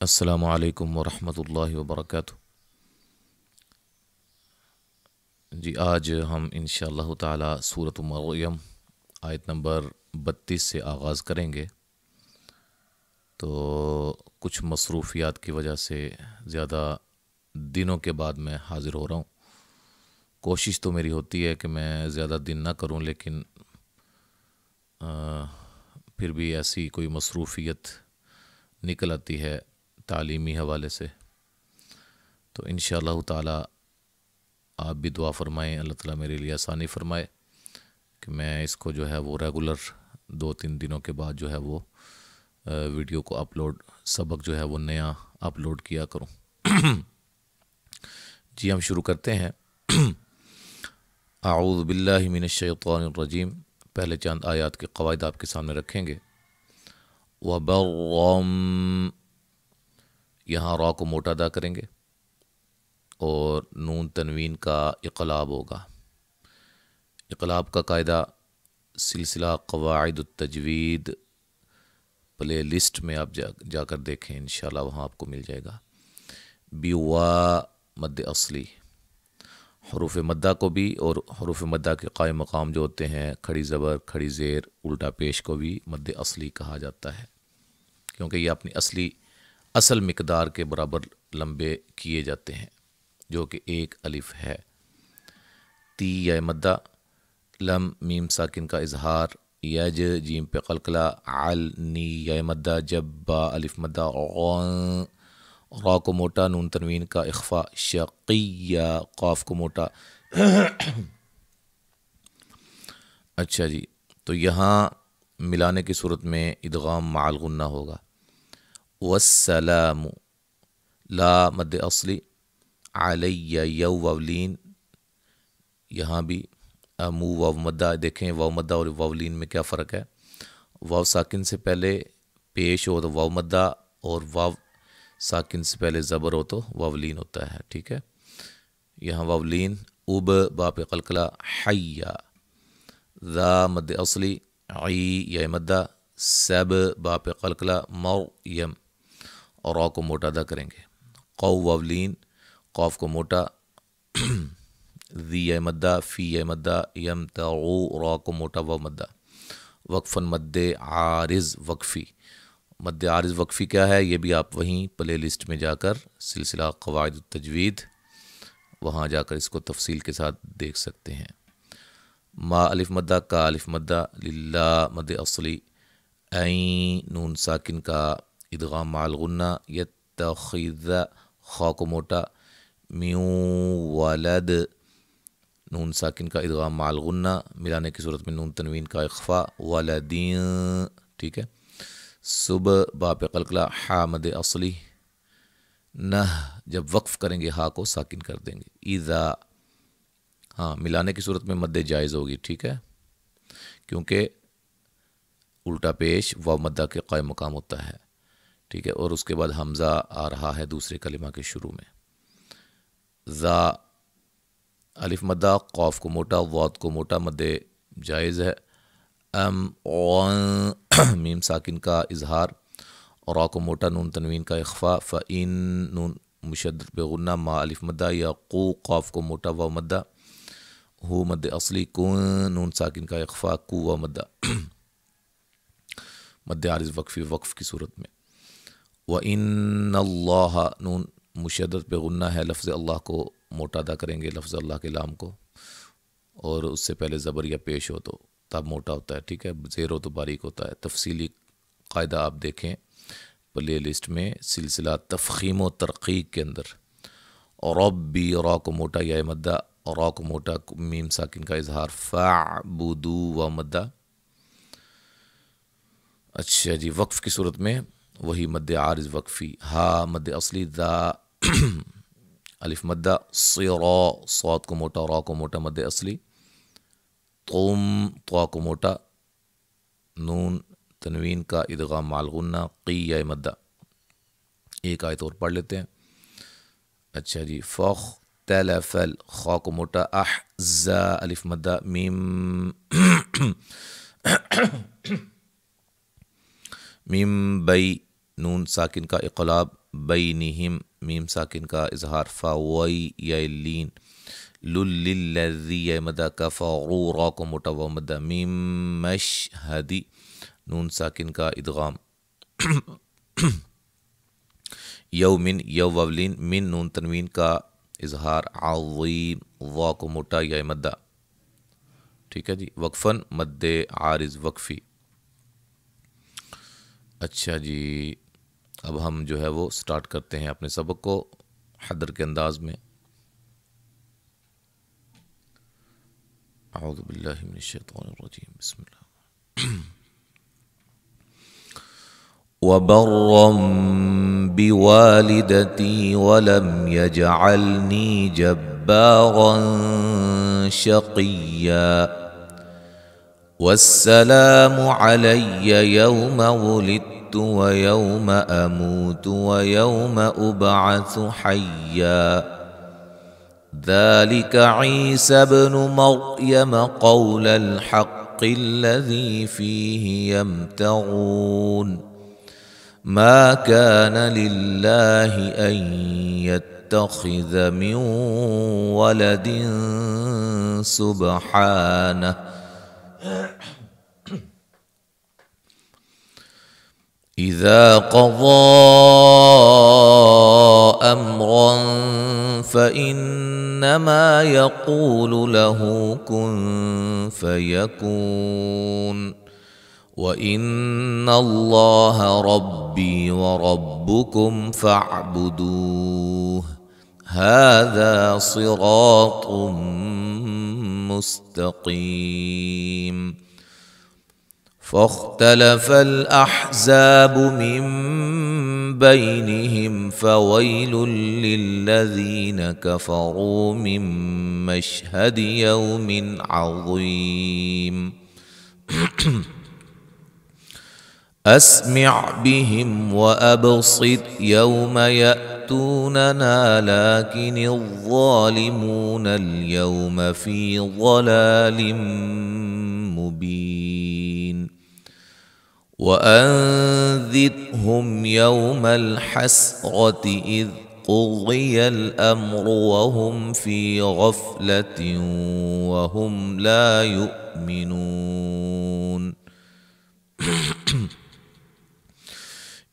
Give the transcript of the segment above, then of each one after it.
السلام علیکم ورحمۃ اللہ وبرکاتہ۔ جی آج ہم انشاءاللہ تعالی سورۃ مریم آیت نمبر 32 سے آغاز کریں گے۔ تو کچھ مصروفیات کی وجہ سے زیادہ دنوں کے بعد میں حاضر ہو رہا ہوں۔ کوشش تو میری ہوتی ہے کہ میں زیادہ دن نہ کروں، لیکن پھر بھی ایسی کوئی مصروفیت نکل آتی ہے تعلیمی حوالے سے۔ تو انشاءاللہ تعالی آپ بھی دعا فرمائیں، اللہ تعالیٰ میرے لیے آسانی فرمائے کہ میں اس کو جو ہے وہ ریگولر 2-3 دنوں کے بعد جو ہے وہ ویڈیو کو اپلوڈ، سبق جو ہے وہ نیا اپلوڈ کیا کروں۔ جی ہم شروع کرتے ہیں۔ اعوذ باللہ من الشیطان الرجیم۔ پہلے چند آیات کے قواعد آپ کے سامنے رکھیں گے۔ وَبَرًّا، یہاں را کو موٹا ادا کریں گے اور نون تنوین کا اقلاب ہوگا۔ اقلاب کا قاعدہ سلسلہ قواعد التجوید پلے لسٹ میں آپ جا کر دیکھیں، انشاءاللہ وہاں آپ کو مل جائے گا۔ بیوا مد اصلی، حروف مدہ کو بھی اور حروف مدہ کے قائم مقام جو ہوتے ہیں کھڑی زبر، کھڑی زیر، الٹا پیش کو بھی مد اصلی کہا جاتا ہے، کیونکہ یہ اپنی اصل مقدار کے برابر لمبے کیے جاتے ہیں جو کہ ایک الف ہے۔ تی یا مدہ، لم میم ساکن کا اظہار، یج جیم پہ قلقلہ، عل نی یا مدہ، جب با الف مدہ، غن را کو موٹا، نون تنوین کا اخفا، شقیہ قاف کو موٹا۔ اچھا جی، تو یہاں ملانے کی صورت میں ادغام مع الغنہ ہوگا۔ والسلام، لا مد اصلی، علی یو وولین، یہاں بھی امو واو مدہ۔ دیکھیں واو مدہ اور وولین میں کیا فرق ہے۔ واو ساکن سے پہلے پیش ہو تو واو مدہ، اور واو ساکن سے پہلے زبر ہو تو وولین ہوتا ہے، ٹھیک ہے۔ یہاں وولین، اب با پہ قلقلہ، حیا، ذا مد اصلی، عی یا مدہ، سب با پہ قلقلہ، مریم، اور را کو موٹا ادا کریں گے۔ قو وولین، قاف کو موٹا، ذی یا مدہ، فی یا مدہ، یم تعو، را کو موٹا، و مدہ۔ وقفاً مد عارض وقفی، مد عارض وقفی کیا ہے یہ بھی آپ وہیں پلے لسٹ میں جا کر سلسلہ قواعد التجوید وہاں جا کر اس کو تفصیل کے ساتھ دیکھ سکتے ہیں۔ ما الف مدہ، کا الف مدہ، للہ مد اصلی، عین نون ساکن کا ادغام مع الغنہ، یتخذ خا کو موٹا، میوں ولد نون ساکن کا ادغام مع الغنہ، ملانے کی صورت میں نون تنوین کا اخفا، ولدین، ٹھیک ہے۔ صبح با پہ قلقلہ، حا مد اصلی، نہ جب وقف کریں گے ہا کو ساکن کر دیں گے۔ اذا، ہاں ملانے کی صورت میں مد جائز ہوگی، ٹھیک ہے، کیونکہ الٹا پیش واو مدہ کے قائم مقام ہوتا ہے، ٹھیک ہے، اور اس کے بعد حمزہ آ رہا ہے دوسرے کلمہ کے شروع میں۔ ذا الف مدہ، قاف کو موٹا، واد کو موٹا، مد جائز ہے۔ میم ساکن کا اظہار، اور را کو موٹا، نون تنوین کا اخفا، فإن نون مشدد بغنہ، ما الف مدہ، یا قو قاف کو موٹا، واو مدہ، ہو مد اصلی، کون نون ساکن کا اخفا، کو واو مدہ، مد عارض وقفی وقف کی صورت میں۔ وإن اللہ، نون مشدد پہ غنہ ہے، لفظ اللہ کو موٹا ادا کریں گے، لفظ اللہ کے لام کو، اور اس سے پہلے زبر یا پیش ہو تو تب موٹا ہوتا ہے، ٹھیک ہے، زیر ہو تو باریک ہوتا ہے۔ تفصیلی قاعدہ آپ دیکھیں پلے لسٹ میں سلسلہ تفخیم و ترقیق کے اندر۔ اور ربی، را کو موٹا، یا مدہ، اور را کو موٹا، میم ساکن کا اظہار، فاعبدو و مدہ۔ اچھا جی، وقف کی صورت میں وہی مد عارض وقفی، ہا مد اصلی، ذا الف مدہ، صرا صاد کو موٹا، را کو موٹا، مد اصلی، قم طا کو موٹا، نون تنوین کا ادغام مع الغنہ، قی یا مدہ۔ ایک آیت اور پڑھ لیتے ہیں۔ اچھا جی، فاختلف، خا کو موٹا، احزا الف مدہ، میم میم بئی نون ساکن کا اقلاب، بینہم میم ساکن کا اظہار فوئی یا لین للذی یا مدہ کفروا را کو موٹا و مدہ میم مشہدی نون ساکن کا ادغام یومن یو وولین من نون تنوین کا اظہار عظیم وا کو موٹا یا مدہ ٹھیک ہے جی وقفاً مد عارض وقفی. اچھا جی اب ہم جو ہے وہ سٹارٹ کرتے ہیں اپنے سبق کو حدر کے انداز میں. اعوذ باللہ من الشیطان الرجیم بسم اللہ. وَبَرًّا بِوَالِدَتِي وَلَمْ يَجْعَلْنِي جَبَّارًا شَقِيًّا وَالسَّلَامُ عَلَيَّ يَوْمَ وُلِدتُّ وَيَوْمَ أَمُوتُ وَيَوْمَ أُبْعَثُ حَيًّا ذَلِكَ عِيسَى ابْنُ مَرْيَمَ قَوْلَ الْحَقِّ الَّذِي فِيهِ يَمْتَرُونَ ما كان لله أن يتخذ من ولد سبحانه إذا قضى أمرا فإنما يقول له كن فيكون وَإِنَّ اللَّهَ رَبِّي وَرَبُّكُمْ فَاعْبُدُوهُ هَذَا صِرَاطٌ مُسْتَقِيمٌ. فَاخْتَلَفَ الْأَحْزَابُ مِنْ بَيْنِهِمْ فَوَيْلٌ لِلَّذِينَ كَفَرُوا مِنْ مَشْهَدِ يَوْمٍ عَظِيمٍ. أسمع بهم وأبصر يوم يأتوننا لكن الظالمون اليوم في ضلال مبين. وأنذرهم يوم الحسرة إذ قضي الأمر وهم في غفلة وهم لا يؤمنون.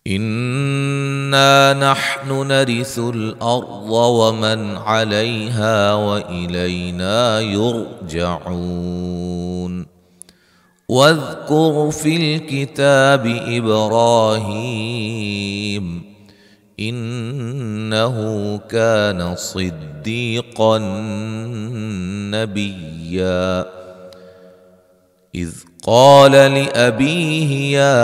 إنا نحن نرث الأرض ومن عليها وإلينا يرجعون. واذكر في الكتاب إبراهيم إنه كان صديقا نبيا إذ قال لأبيه يا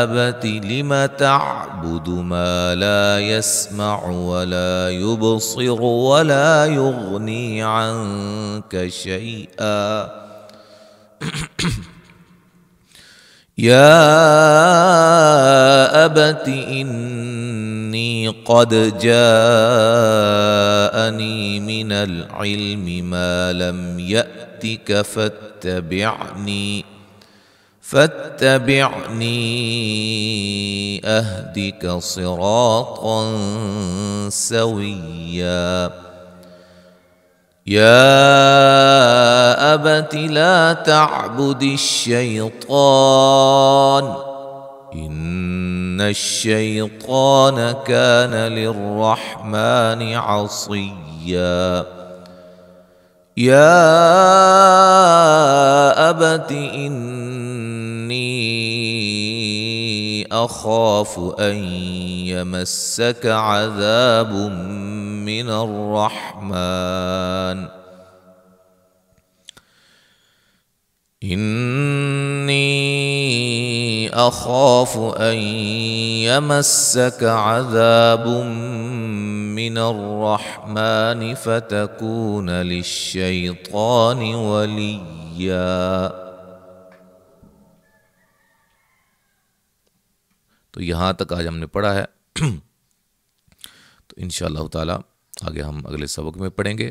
أبت لم تعبد ما لا يسمع ولا يبصر ولا يغني عنك شيئا يا أبت إني قد جاءني من العلم ما لم يأتك فاتبعني أهدك صراطا سويا. يا أبت لا تعبد الشيطان إن الشيطان كان للرحمن عصيا. يا أبت إني أخاف أن يمسك عذاب من الرحمن إني أخاف أن يمسك عذاب من الرحمن فتكون للشيطان وليا. تو یہاں تک آج ہم نے پڑھا ہے. تو انشاءاللہ تعالی آگے ہم اگلے سبق میں پڑھیں گے.